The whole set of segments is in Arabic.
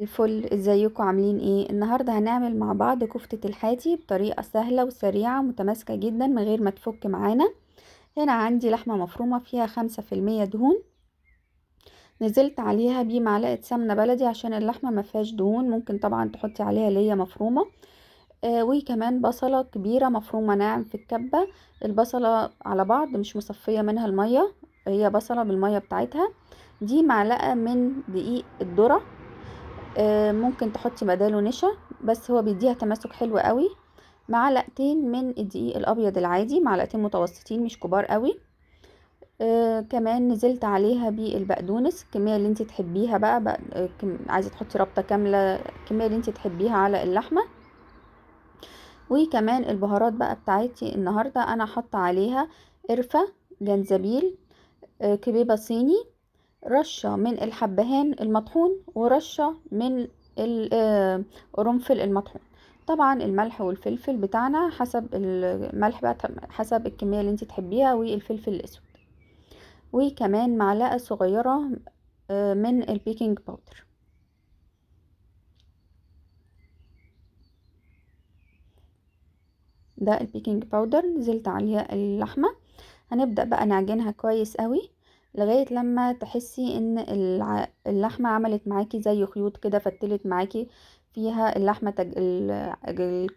الفل، ازيكم عاملين ايه؟ النهارده هنعمل مع بعض كفتة الحاتي بطريقة سهلة وسريعة متماسكة جدا من غير ما تفك معانا. هنا عندي لحمة مفرومة فيها 5% دهون. نزلت عليها بمعلقة سمنة بلدي عشان اللحمة ما فيهاش دهون، ممكن طبعا تحطي عليها ليا مفرومة. وكمان بصلة كبيرة مفرومة ناعم في الكبة. البصلة على بعض مش مصفية منها المية، هي بصلة بالمية بتاعتها. دي معلقة من دقيق الذرة، ممكن تحطي بداله نشا بس هو بيديها تماسك حلو قوي. معلقتين من الدقيق الابيض العادي، معلقتين متوسطين مش كبار قوي. كمان نزلت عليها بالبقدونس، الكميه اللي انت تحبيها بقى, عايزه تحطي ربطه كامله، الكميه اللي انت تحبيها على اللحمه. وكمان البهارات بقى بتاعتي النهارده انا حاطه عليها قرفه، جنزبيل، كبيبه صيني، رشة من الحبهان المطحون، ورشة من القرنفل المطحون. طبعا الملح والفلفل بتاعنا حسب الملح بقى، حسب الكمية اللي انت تحبيها، والفلفل الاسود. وكمان معلقة صغيرة من البيكنج باودر. ده البيكنج باودر، نزلت عليها اللحمة. هنبدأ بقى نعجنها كويس قوي لغاية لما تحسي ان اللحمة عملت معاكي زي خيوط كده، فتلت معاكي فيها اللحمة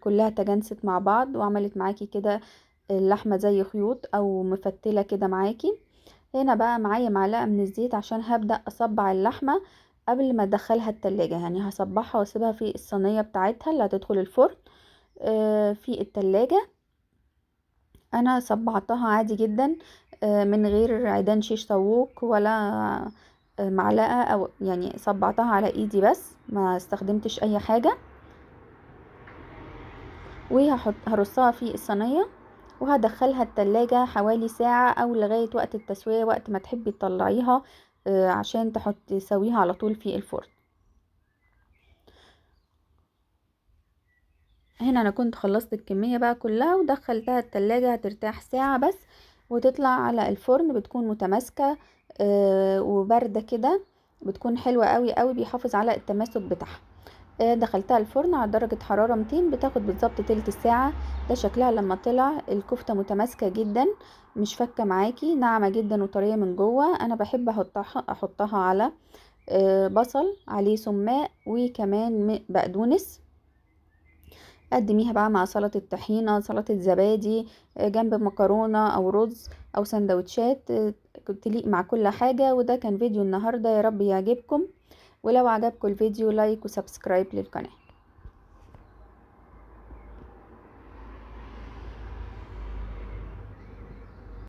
كلها تجانست مع بعض وعملت معاكي كده اللحمة زي خيوط او مفتلة كده معاكي. هنا بقى معايا معلقة من الزيت عشان هبدأ اصبع اللحمة قبل ما ادخلها التلاجة، يعني هصبعها واسيبها في الصينية بتاعتها اللي هتدخل الفرن في التلاجة. انا صبعتها عادي جدا من غير عيدان شيش طاووق ولا معلقة، او يعني صبعتها على ايدي بس ما استخدمتش اي حاجة. هرصها في الصينية وهدخلها التلاجة حوالي ساعة او لغاية وقت التسوية، وقت ما تحبي تطلعيها عشان تسويها على طول في الفرن. هنا انا كنت خلصت الكمية بقى كلها ودخلتها التلاجة، هترتاح ساعة بس وتطلع على الفرن، بتكون متماسكة وباردة كده، بتكون حلوة قوي قوي، بيحافظ على التماسك بتاعها. دخلتها الفرن على درجة حرارة 200، بتاخد بالظبط تلت ساعة. ده شكلها لما طلع، الكفتة متماسكة جدا، مش فكة معاكي، ناعمة جدا وطرية من جوه. انا بحب احطها على بصل عليه سماق وكمان بقدونس. قدميها بقى مع سلطة طحينة، سلطة زبادي، جنب مكرونة او رز او سندوتشات، تليق مع كل حاجة. وده كان فيديو النهاردة، يا رب يعجبكم، ولو عجبكم الفيديو لايك وسبسكرايب للقناة.